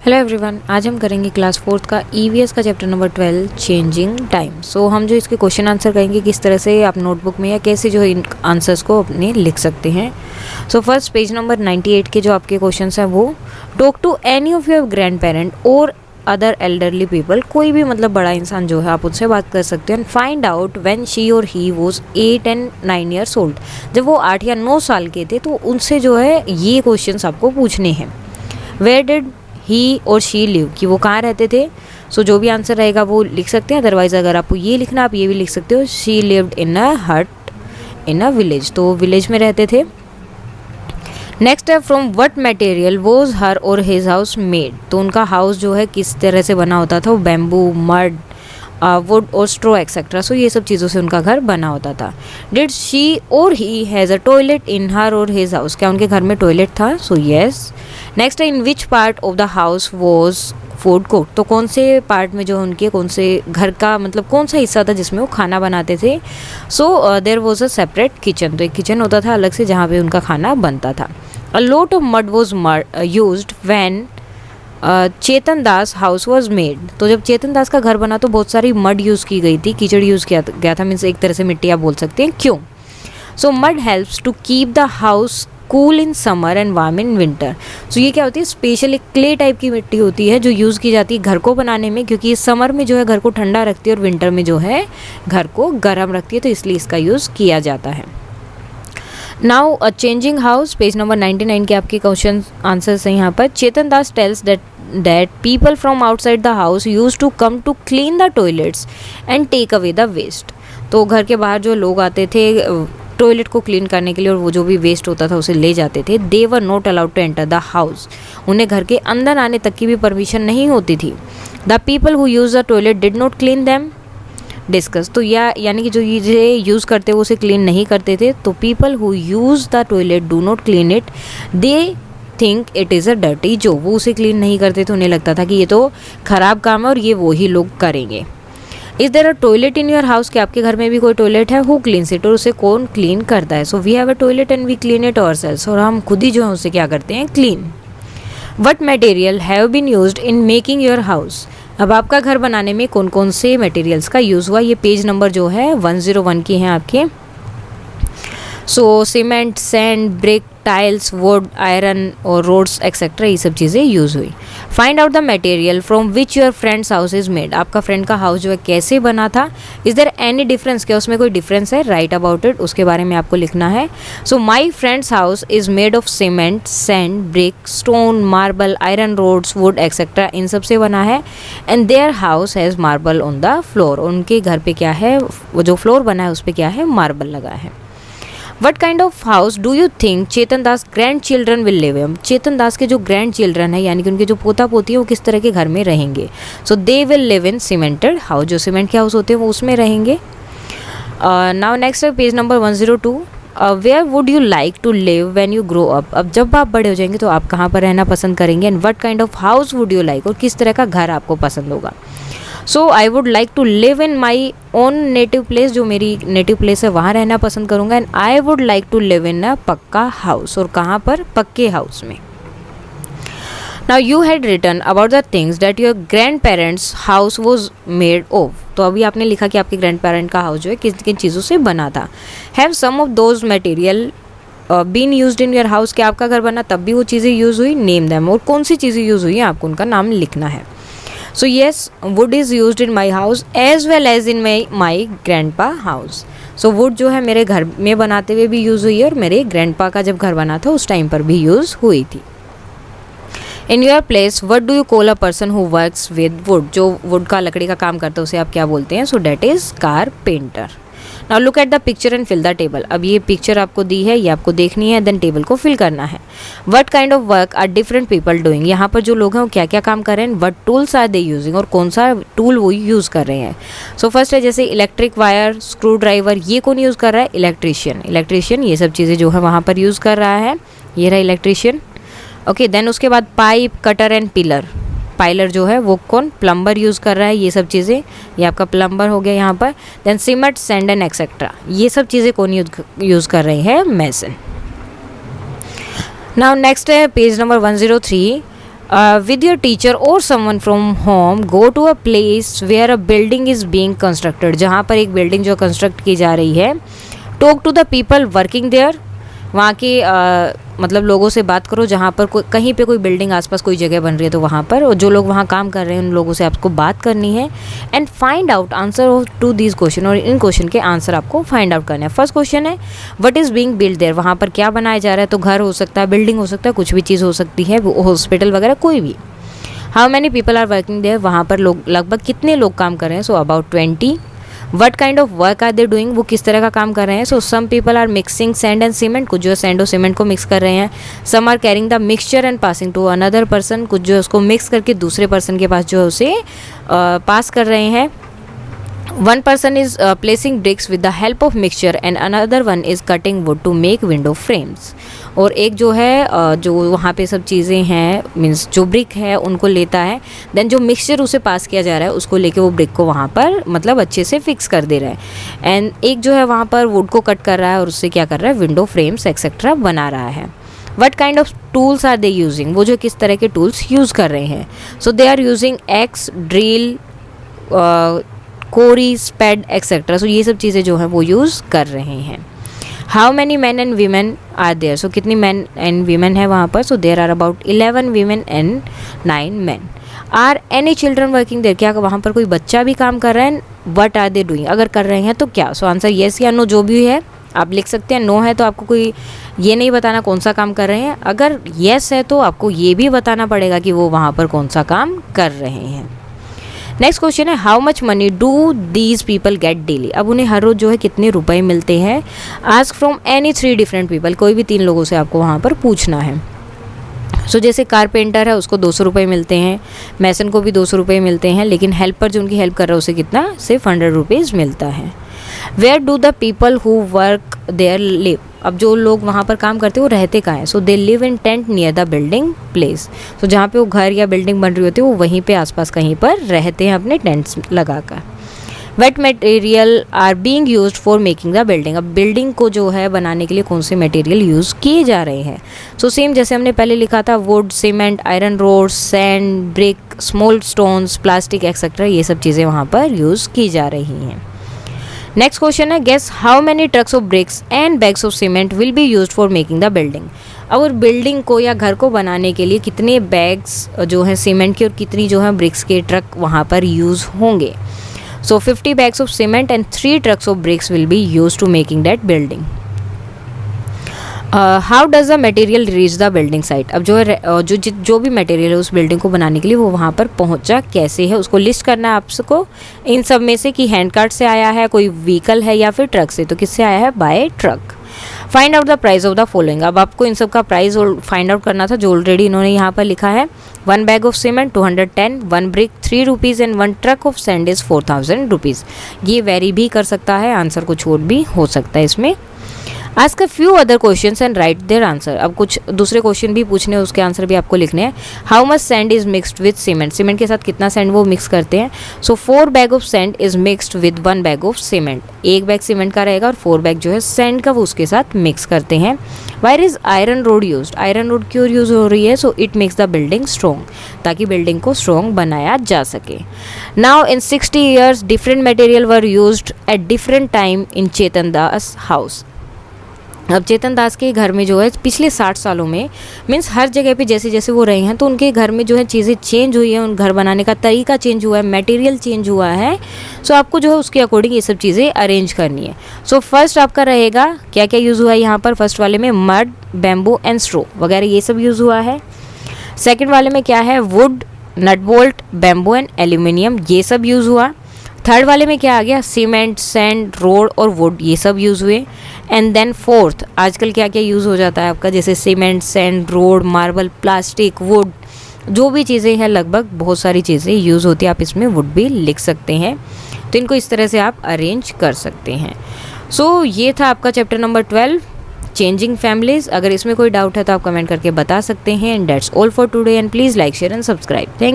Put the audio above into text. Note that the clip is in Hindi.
हेलो एवरीवन, आज हम करेंगे क्लास 4th का ईवीएस का चैप्टर नंबर 12 चेंजिंग टाइम। सो हम जो इसके क्वेश्चन आंसर करेंगे किस तरह से आप नोटबुक में या कैसे जो इन आंसर्स को अपने लिख सकते हैं। सो फर्स्ट पेज नंबर 98 के जो आपके क्वेश्चन हैं वो talk to any of your grand parent और अदर एल्डरली पीपल। कोई भी मतलब बड़ा इंसान जो है आप उनसे बात कर सकते हैं। फाइंड आउट व्हेन शी और he was 8 and 9 years old. जब वो 8 या 9 साल के थे तो उनसे जो है ये क्वेश्चंस आपको पूछने हैं। वेयर डिड ही और शी लिव, कि वो कहाँ रहते थे। सो जो भी आंसर रहेगा वो लिख सकते हैं। अदरवाइज अगर आपको ये लिखना आप ये भी लिख सकते हो, शी लिव्ड इन अ हट इन अ विलेज, तो विलेज में रहते थे। नेक्स्ट है from what material was her और हिज हाउस मेड, तो उनका हाउस जो है किस तरह से बना होता था। वो बैम्बू, मड, वुड और स्ट्रो एक्सेट्रा। सो ये सब चीज़ों से उनका घर बना होता था। डिड शी और ही हैज़ अ टॉयलेट इन हर और हिज हाउस, क्या उनके घर में टॉयलेट था। सो येस। नेक्स्ट है in which part of the house was food cook, तो कौन से पार्ट में जो उनके कौन से घर का मतलब कौन सा हिस्सा था जिसमें वो खाना बनाते थे। So there was a separate kitchen, तो एक किचन होता था अलग से जहाँ पे उनका खाना बनता था। A lot of mud was used when Chetan Das house was made, तो जब चेतन दास का घर बना तो बहुत सारी मड यूज़ की गई थी, कीचड़ यूज़ किया गया था। मीन्स एक तरह से मिट्टी आप बोल सकते हैं। क्यों। So mud helps to keep the house cool in summer and warm in winter. So ये क्या होती है, स्पेशल एक क्ले टाइप की मिट्टी होती है जो यूज़ की जाती है घर को बनाने में, क्योंकि समर में जो है घर को ठंडा रखती है और विंटर में जो है घर को गर्म रखती है, तो इसलिए इसका यूज़ किया जाता है। नाउ अ चेंजिंग हाउस, पेज नंबर 99 के आपके क्वेश्चन आंसर्स हैं यहाँ पर। चेतन दास tales that people from outside the house used to come to clean the toilets and take away the waste, तो घर के बाहर जो लोग आते थे टॉयलेट को क्लीन करने के लिए और वो जो भी वेस्ट होता था उसे ले जाते थे। They were not allowed to enter the house, उन्हें घर के अंदर आने तक की भी परमिशन नहीं होती थी। The people who use the toilet did not clean them. Discuss, तो यानी कि जो ये यूज़ करते वो उसे क्लीन नहीं करते थे। तो people who use the toilet do not clean it, they think it is a dirty, जो वो उसे क्लीन नहीं करते तो उन्हें लगता था कि ये तो ख़राब काम है और ये वो ही लोग करेंगे। Is there a toilet in your house, कि आपके घर में भी कोई टॉयलेट है। हु क्लीन्स इट, और उसे कौन क्लीन करता है। So we have a toilet and we clean it ourselves, और हम खुद ही जो है उसे क्या करते हैं, clean. What material have been used in making your house, अब आपका घर बनाने में कौन कौन से मटेरियल्स का यूज़ हुआ। ये पेज नंबर जो है 101 की हैं आपके। So cement, sand, brick, tiles, wood, iron और रोड्स एक्सेट्रा, ये सब चीज़ें यूज़ हुई। Find out the material from which your friends house is made, आपका फ्रेंड का हाउस जो है कैसे बना था। इज़ देयर एनी डिफरेंस, क्या उसमें कोई डिफरेंस है। राइट अबाउट इट, उसके बारे में आपको लिखना है। So my friends house is made of cement, sand, brick, stone, marble, iron rods, wood etcetera, इन सब से बना है। And their house has marble on the floor, उनके घर पे क्या है, वो जो फ्लोर बना है उस पर क्या है, मार्बल लगा है। What kind of house do you think Chetan Das grand children will live in, Chetan Das के जो ग्रैंड चिल्ड्रन है यानी कि उनके जो पोता पोती है वो किस तरह के घर में रहेंगे। So they will live in cemented house, जो सीमेंट के हाउस होते हैं वो उसमें रहेंगे। नाउ नेक्स्ट है page number 102। Where would you like to live when you grow up, अब जब आप बड़े हो जाएंगे तो आप कहाँ पर रहना पसंद करेंगे। And what kind of house would you like, और किस तरह का घर आपको पसंद होगा। So I would like to live in my own native place, जो मेरी नेटिव प्लेस है वहाँ रहना पसंद करूँगा। And I would like to live in a pucca house, और कहाँ पर, पक्के हाउस में। Now you had written about the things that your grand parents house was made of, तो अभी आपने लिखा कि आपके ग्रैंड पेरेंट का हाउस जो है किन किन चीज़ों से बना था। Have some of those material been used in your house, कि आपका घर बना तब भी वो चीज़ें यूज़ हुई। नेम दैम, और कौन सी चीज़ें यूज़ हुई हैं आपको उनका नाम लिखना है। So yes, wood is used in my house as well as in my grandpa house. So wood जो है मेरे घर में बनाते हुए भी यूज़ हुई है और मेरे ग्रैंडपा का जब घर बना था उस टाइम पर भी यूज़ हुई थी। In your place what do you call a person who works with would, जो वुड का लकड़ी का काम करता है उसे आप क्या बोलते हैं। So that is carpenter. Now look at the picture and fill the table, अब ये पिक्चर आपको दी है, ये आपको देखनी है, देन टेबल को फिल करना है। What kind of work are different people doing, यहाँ पर जो लोग हैं वो क्या क्या काम कर रहे हैं। What tools are they using, और कौन सा टूल वो यूज़ कर रहे हैं। सो फर्स्ट है जैसे इलेक्ट्रिक वायर, स्क्रू ड्राइवर, ये कौन यूज़ कर रहा है, इलेक्ट्रीशियन ये सब चीज़ें जो है वहाँ पर यूज़ कर रहा है, ये रहा इलेक्ट्रीशियन। ओके, देन उसके बाद पाइप, कटर एंड पिलर, पाइलर जो है वो कौन, प्लम्बर यूज़ कर रहा है ये सब चीज़ें, ये आपका प्लम्बर हो गया यहाँ पर। Then cement, sand and etcetera, ये सब चीज़ें कौन यूज़ कर रही है, मेसन। नाउ नेक्स्ट है page number 103। with your teacher or someone from home, go to a place where a building is being constructed. जहाँ पर एक बिल्डिंग जो कंस्ट्रक्ट की जा रही है. Talk to the people working there. वहाँ के मतलब लोगों से बात करो जहाँ पर कहीं पे कोई बिल्डिंग आसपास कोई जगह बन रही है तो वहाँ पर, और जो लोग वहाँ काम कर रहे हैं उन लोगों से आपको बात करनी है. And find out answer to this question, और इन क्वेश्चन के आंसर आपको फाइंड आउट करना है. फर्स्ट क्वेश्चन है what is being build there. वहाँ पर क्या बनाया जा रहा है, तो घर हो सकता है, बिल्डिंग हो सकता है, कुछ भी चीज़ हो सकती है, हॉस्पिटल वगैरह कोई भी. How many people are working there. वहाँ पर लोग लगभग कितने लोग काम कर रहे हैं. So about 20. What kind of work are they doing. वो किस तरह का काम कर रहे हैं. So some people are mixing sand and cement. कुछ जो है सैंड और सीमेंट को मिक्स कर रहे हैं. Some are carrying the mixture and passing to another person. कुछ जो है उसको मिक्स करके दूसरे पर्सन के पास जो है उसे पास कर रहे हैं. One person is placing bricks with the help of mixture and another one is cutting wood to make window frames. और एक जो है जो वहाँ पे सब चीज़ें हैं, मीन्स जो ब्रिक है उनको लेता है, देन जो मिक्सचर उसे पास किया जा रहा है उसको लेके वो ब्रिक को वहाँ पर मतलब अच्छे से फिक्स कर दे रहा है. एंड एक जो है वहाँ पर वुड को कट कर रहा है और उससे क्या कर रहा है, विंडो फ्रेम्स एक्सेट्रा बना रहा है. What kind of tools are they using. वो जो किस तरह के टूल्स यूज़ कर रहे हैं. So they are using axe, drill, कोरी, स्पेड एक्सेट्रा. सो ये सब चीज़ें जो हैं वो यूज़ कर रहे हैं. How many man and women are there. So कितनी मैन एंड वीमेन है वहाँ पर. So there are about 11 women and 9 man. Are any children working there. क्या वहाँ पर कोई बच्चा भी काम कर रहा है. What are they doing. अगर कर रहे हैं तो क्या. सो आंसर येस या नो जो भी है आप लिख सकते हैं. नो है तो आपको कोई ये नहीं बताना कौन सा काम कर रहे हैं. अगर येस है तो आपको ये भी बताना पड़ेगा कि वो वहाँ पर कौन सा काम कर रहे हैं. नेक्स्ट क्वेश्चन है how much money do these people get daily. अब उन्हें हर रोज़ जो है कितने रुपए मिलते हैं. Ask from any 3 different people. कोई भी 3 लोगों से आपको वहाँ पर पूछना है. सो जैसे कारपेंटर है उसको 200 रुपये मिलते हैं, मैसन को भी 200 रुपये मिलते हैं, लेकिन हेल्पर जो उनकी हेल्प कर रहा है उसे कितना, सिर्फ 100 रुपीज़ मिलता है. Where do the people who work there live. अब जो लोग वहाँ पर काम करते हैं वो रहते कहाँ हैं. So they live in tent near the building place. तो जहाँ पे वो घर या बिल्डिंग बन रही होती है वो वहीं पे आसपास कहीं पर रहते हैं अपने टेंट्स लगाकर. What material are being used for making the building. अब बिल्डिंग को जो है बनाने के लिए कौन से मटेरियल यूज़ किए जा रहे हैं. सो सेम जैसे हमने पहले लिखा था, would, cement, iron rod, sand, brick, small stones, plastic etcetera. ये सब चीज़ें वहाँ पर यूज़ की जा रही हैं. नेक्स्ट क्वेश्चन है guess how many trucks of bricks and bags of cement will be used for making the building. और बिल्डिंग को या घर को बनाने के लिए कितने बैग्स जो हैं सीमेंट के और कितनी जो है ब्रिक्स के ट्रक वहाँ पर यूज़ होंगे. So 50 bags of cement and 3 trucks of bricks will be used to making that building. How does the material reach the building site. अब जो है जो भी मटेरियल है उस बिल्डिंग को बनाने के लिए वो वहाँ पर पहुँचा कैसे है उसको लिस्ट करना है आपको. इन सब में से कि हैंड कार्ट से आया है, कोई व्हीकल है, या फिर ट्रक से. तो किससे आया है, by truck. Find out the price of the following. अब आपको इन सब का प्राइस फाइंड आउट करना था जो ऑलरेडी इन्होंने यहाँ पर लिखा है. 1 bag of cement 210, 1 brick 3 rupees and 1 truck of sand is 4000 rupees. ये वेरी भी कर सकता है, आंसर कुछ और भी हो सकता है इसमें. Ask a few other questions and write their answer. अब कुछ दूसरे क्वेश्चन भी पूछने हैं, उसके आंसर भी आपको लिखने हैं. How much sand is mixed with cement. Cement के साथ कितना सैंड वो मिक्स करते हैं. सो 4 bag of sand is mixed with 1 bag of cement. 1 bag cement का रहेगा और 4 बैग जो है सैंड का वो उसके साथ मिक्स करते हैं. Wire is iron rod used. Iron rod क्यों यूज हो रही है. So it makes the building strong, ताकि बिल्डिंग को स्ट्रॉन्ग बनाया जा सके. Now in 60 years different material were used at different time in Chetan Das house. अब चेतन दास के घर में जो है पिछले 60 सालों में, मीन्स हर जगह पे जैसे जैसे वो रहे हैं तो उनके घर में जो है चीज़ें चेंज हुई है, उन घर बनाने का तरीका चेंज हुआ है, मटेरियल चेंज हुआ है. सो आपको जो है उसके अकॉर्डिंग ये सब चीज़ें अरेंज करनी है. सो फर्स्ट आपका रहेगा क्या क्या यूज़ हुआ है यहाँ पर. फर्स्ट वाले में मड, बैम्बू एंड स्ट्रो वगैरह ये सब यूज़ हुआ है. सेकेंड वाले में क्या है, wood, nut bolt, bamboo and aluminium ये सब यूज़ हुआ. थर्ड वाले में क्या आ गया, सीमेंट, सैंड, रोड और वुड ये सब यूज़ हुए. एंड देन फोर्थ आजकल क्या क्या यूज़ हो जाता है आपका, जैसे cement, sand, road, marble, plastic, would, जो भी चीज़ें हैं लगभग बहुत सारी चीज़ें यूज़ होती है. आप इसमें वुड भी लिख सकते हैं. तो इनको इस तरह से आप अरेंज कर सकते हैं. सो ये था आपका चैप्टर नंबर 12 चेंजिंग फैमिलीज. अगर इसमें कोई डाउट है तो आप कमेंट करके बता सकते हैं. And that's all for today and please like, share and subscribe. Thank